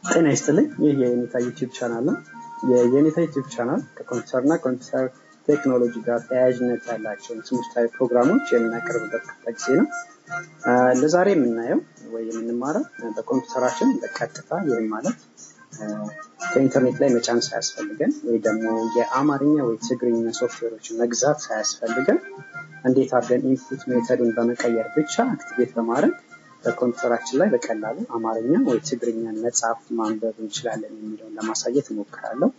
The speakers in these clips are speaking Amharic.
ጤና ይስጥልኝ። ይህ የኔታ ዩቲዩብ ቻናል ነው። የኔታ ዩቲዩብ ቻናል ከኮምፒውተርና ኮምፒውተር ቴክኖሎጂ ጋር ተያያዥነት ያላቸውን ትምህርታዊ ፕሮግራሞች የምናቀርብበት ጊዜ ነው። ለዛሬ የምናየው ወይ የምንማረው በኮምፒውተራችን በቀጥታ ይሄን ማለት ከኢንተርኔት ላይ መጫን ሳያስፈልገን ወይ ደግሞ የአማርኛ ወይ ትግርኛ ሶፍትዌሮችን መግዛት ሳያስፈልገን እንዴት አድርገን ኢንፑት ሜተዱን በመቀየር ብቻ አክቲቬት በማድረግ በኮምፒውተራችን ላይ በቀላሉ አማርኛ ወይ ትግርኛ መጻፍ ማንበብ እንችላለን የሚለውን ለማሳየት እሞክራለሁ።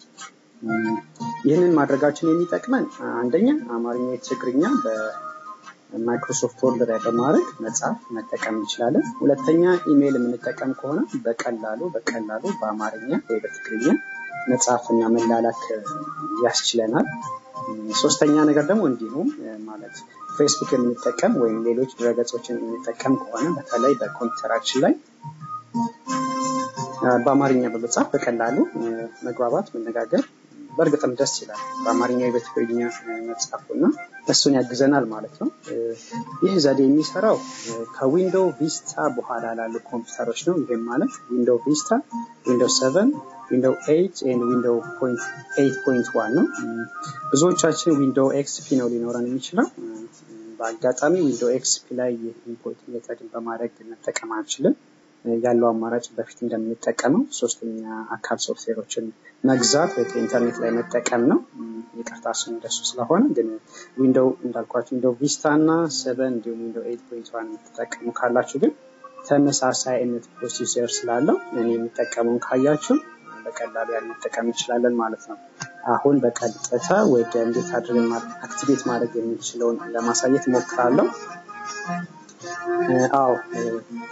ይህንን ማድረጋችን የሚጠቅመን አንደኛ አማርኛ ወይ ትግርኛ በማይክሮሶፍት ወርድ ላይ በማድረግ መጻፍ መጠቀም እንችላለን። ሁለተኛ ኢሜል የምንጠቀም ከሆነ በቀላሉ በአማርኛ ወይ በትግርኛ መጻፍና መላላክ ያስችለናል። ሶስተኛ ነገር ደግሞ እንዲሁም ማለት ፌስቡክ የምንጠቀም ወይም ሌሎች ድረገጾችን የምንጠቀም ከሆነ በተለይ በኮምፒውተራችን ላይ በአማርኛ በመጻፍ በቀላሉ መግባባት መነጋገር በእርግጥም ደስ ይላል። በአማርኛ በትግርኛ መጻፍና እሱን ያግዘናል ማለት ነው። ይህ ዘዴ የሚሰራው ከዊንዶው ቪስታ በኋላ ላሉ ኮምፒውተሮች ነው። ይሄ ማለት ዊንዶው ቪስታ፣ ዊንዶው 7፣ ዊንዶው 8 and ዊንዶው 8.1 ነው። ብዙዎቻችን ዊንዶው ኤክስፒ ነው ሊኖረን የሚችለው። በአጋጣሚ ዊንዶው ኤክስፒ ላይ ኢምፖርት ሜተድን በማድረግ መጠቀም አንችልም። ያለው አማራጭ በፊት እንደምንጠቀመው ሶስተኛ አካል ሶፍትዌሮችን መግዛት ወይ ኢንተርኔት ላይ መጠቀም ነው። ይቅርታ እንደሱ ስለሆነ ግን ዊንዶው እንዳልኳችሁ ዊንዶው ቪስታ እና 7 እንዲሁም ዊንዶው 8.1 ተጠቀሙ ካላችሁ ግን ተመሳሳይ አይነት ፕሮሰሰር ስላለው እኔ የምጠቀመውን ካያችሁ በቀላሉ ያን መጠቀም እንችላለን ማለት ነው። አሁን በቀጥታ ወደ እንዴት አድርገን አክቲቬት ማድረግ የምንችለውን ለማሳየት ሞክራለሁ።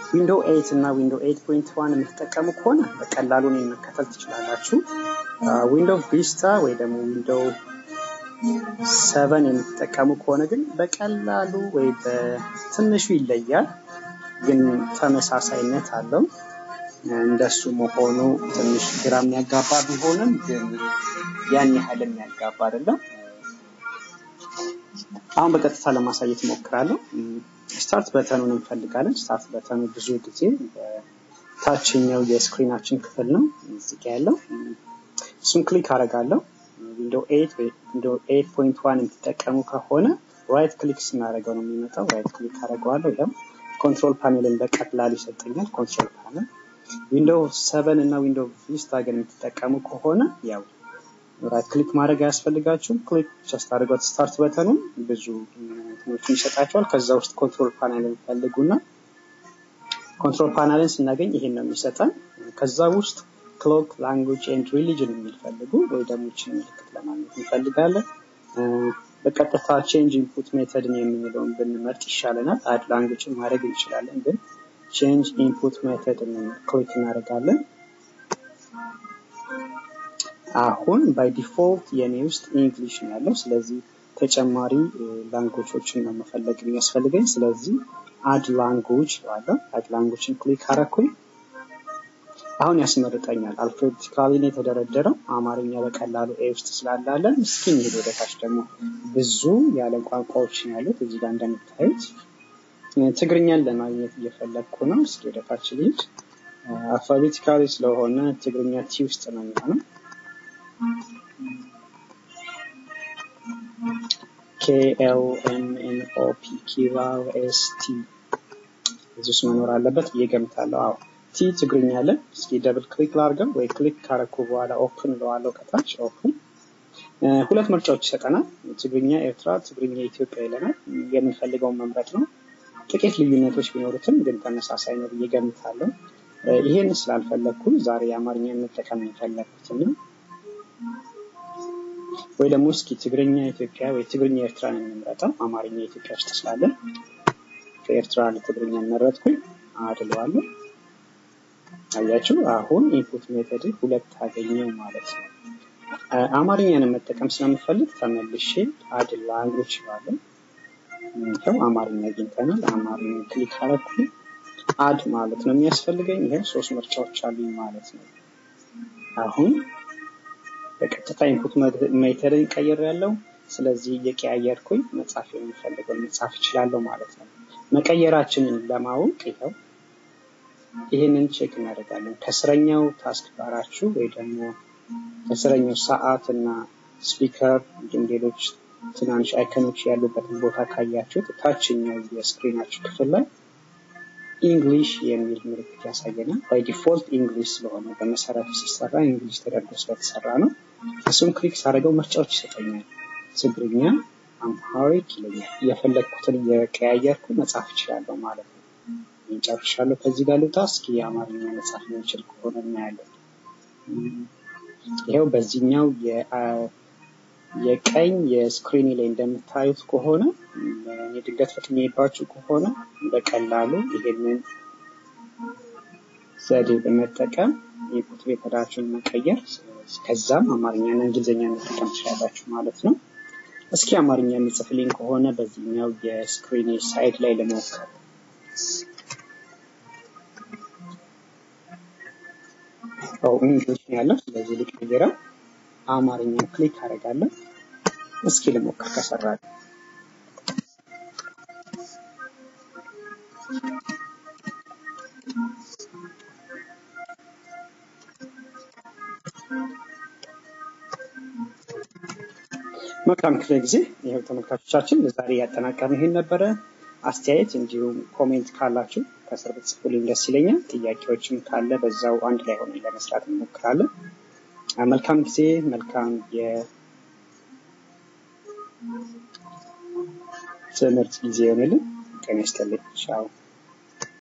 ዊንዶው 8 እና ዊንዶው 8.1 የምትጠቀሙ ከሆነ በቀላሉ ነው መከተል ትችላላችሁ። ዊንዶው ቪስታ ወይ ደግሞ ዊንዶው 7 የምትጠቀሙ ከሆነ ግን በቀላሉ ወይ በትንሹ ይለያል፣ ግን ተመሳሳይነት አለው። እንደሱ መሆኑ ትንሽ ግራ የሚያጋባ ቢሆንም ግን ያን ያህል የሚያጋባ አይደለም። አሁን በቀጥታ ለማሳየት ሞክራለሁ። ስታርት በተኑን እንፈልጋለን። ስታርት በተኑ ብዙ ጊዜ ታችኛው የስክሪናችን ክፍል ነው እዚህ ጋር ያለው። እሱን ክሊክ አደርጋለሁ። ዊንዶው 8 ወይ ዊንዶው 8.1 የምትጠቀሙ ከሆነ ራይት ክሊክ ስናደርገው ነው የሚመጣው። ራይት ክሊክ አደርገዋለሁ። ይሄም ኮንትሮል ፓኔልን በቀላሉ ይሰጠኛል። ኮንትሮል ፓኔል ዊንዶው 7 እና ዊንዶው ቪስታ ግን የምትጠቀሙ ከሆነ ያው ራይት ክሊክ ማድረግ ያስፈልጋችሁም። ክሊክ ጀስት አድርገው ስታርት በተኑን ብዙ እንትኖችን ይሰጣችኋል። ከዛ ውስጥ ኮንትሮል ፓኔልን ፈልጉና ኮንትሮል ፓኔልን ስናገኝ ይሄን ነው የሚሰጠን። ከዛ ውስጥ ክሎክ ላንጉዌጅ ኤንድ ሪሊጅን የሚል ፈልጉ ወይ ደግሞ እቺን ምልክት ለማግኘት እንፈልጋለን። በቀጥታ ቼንጅ ኢንፑት ሜተድን የሚለውን ብንመርጥ ይሻለናል። አድ ላንጉዌጅን ማድረግ እንችላለን፣ ግን ቼንጅ ኢንፑት ሜተድን ክሊክ እናደርጋለን። አሁን ባይ ዲፎልት የኔ ውስጥ እንግሊሽ ነው ያለው። ስለዚህ ተጨማሪ ላንጉዌጆችን ነው መፈለግ የሚያስፈልገኝ። ስለዚህ አድ ላንጉዌጅ አለው። አድ ላንጉዌጅን ክሊክ አደረኩኝ። አሁን ያስመርጠኛል። አልፋቤቲካሊ ነው የተደረደረው። አማርኛ በቀላሉ ኤ ውስጥ ስላላለን እስኪ እንሂድ ወደታች። ደግሞ ብዙ ያለ ቋንቋዎች ነው ያሉት እዚህ ጋር እንደምታዩት። ትግርኛን ለማግኘት እየፈለኩ ነው። እስኪ ወደታች ልሂድ። አልፋቤቲካሊ ስለሆነ ትግርኛ ቲ ውስጥ ነው የሚሆነው። KLMNOPQRST እዚህ መኖር አለበት እየገምታለሁ። ቲ ትግርኛ አለ። እስኪ ደብል ክሊክ ላድርገው ወይ ክሊክ ካረኩ በኋላ ኦፕን ለዋለው ከታች ኦፕን። ሁለት ምርጫዎች ይሰጠናል። ትግርኛ ኤርትራ፣ ትግርኛ ኢትዮጵያ ይለናል። የምንፈልገውን መምረጥ ነው። ጥቂት ልዩነቶች ቢኖሩትም ግን ተመሳሳይ ነው እየገምታለሁ። ይሄን ስላልፈለኩ ዛሬ አማርኛ መጠቀም የፈለኩት ነው። ወይ ደግሞ እስኪ ትግርኛ ኢትዮጵያ ወይ ትግርኛ ኤርትራ ነው የምንመርጠው። አማርኛ ኢትዮጵያ ውስጥ ስላለ ከኤርትራ ለትግርኛ መረጥኩኝ። አድለዋለሁ። አያችሁ አሁን ኢንፑት ሜተድ ሁለት አገኘው ማለት ነው። አማርኛን መጠቀም ስለምፈልግ ተመልሼ አድ ላንጉዌጅ ማለት ነው። አማርኛ አግኝተናል። አማርኛ ክሊክ አደረኩኝ። አድ ማለት ነው የሚያስፈልገኝ። ይሄ ሶስት ምርጫዎች አሉኝ ማለት ነው። አሁን በቀጥታ ኢንፑት ሜተድን ቀይሬያለሁ። ስለዚህ እየቀያየርኩኝ መጻፍ የምፈልገው መጻፍ እችላለሁ ማለት ነው። መቀየራችንን ለማወቅ ይሄው ይሄንን ቼክ እናደርጋለን። ከስረኛው ታስክ ባራችሁ ወይ ደግሞ ከስረኛው ሰዓት እና ስፒከር እንዲሁም ሌሎች ትናንሽ አይከኖች ያሉበትን ቦታ ካያችሁት ታችኛው የስክሪናችሁ ክፍል ላይ እንግሊሽ የሚል ምልክት ያሳየናል። ባይ ዲፎልት እንግሊሽ ስለሆነ በመሰረቱ ሲሰራ እንግሊሽ ተደርጎ ስለተሰራ ነው። እሱን ክሊክ ሳደርገው ምርጫዎች ይሰጠኛል። ትግርኛ፣ አምሃሪክ ይለኛል። የፈለግኩትን የቀያየርኩ መጻፍ እችላለሁ ማለት ነው። እንጨርሻለሁ። ከዚህ ጋር ልውጣ። እስኪ የአማርኛ መጻፍ የምችል ከሆነ እናያለን። ይሄው በዚህኛው የቀኝ የስክሪን ላይ እንደምታዩት ከሆነ የድንገት ፈጥኜባችሁ ከሆነ በቀላሉ ይሄንን ዘዴ በመጠቀም ኢንፑት ሜተዳችሁን መቀየር ከዛም አማርኛና እንግሊዘኛ መጠቀም ትችላላችሁ ማለት ነው። እስኪ አማርኛ የሚጽፍልኝ ከሆነ በዚህኛው የስክሪን ሳይድ ላይ ለመወከል እንግሊሽ ያለው ስለዚህ ልቀይረው አማርኛ ክሊክ አደርጋለሁ። እስኪ ልሞክር ከሰራ መልካም ጊዜ። ይሄው ተመልካቾቻችን ለዛሬ ያጠናቀቅነው ይሄን ነበረ። አስተያየት እንዲሁም ኮሜንት ካላችሁ ከስር ብትጽፉልኝ ደስ ይለኛል። ጥያቄዎችም ካለ በዛው አንድ ላይ ሆነን ለመስራት እንሞክራለን። መልካም ጊዜ፣ መልካም የትምህርት ጊዜ ይሁንልን። ጤና ይስጥልኝ። ቻው።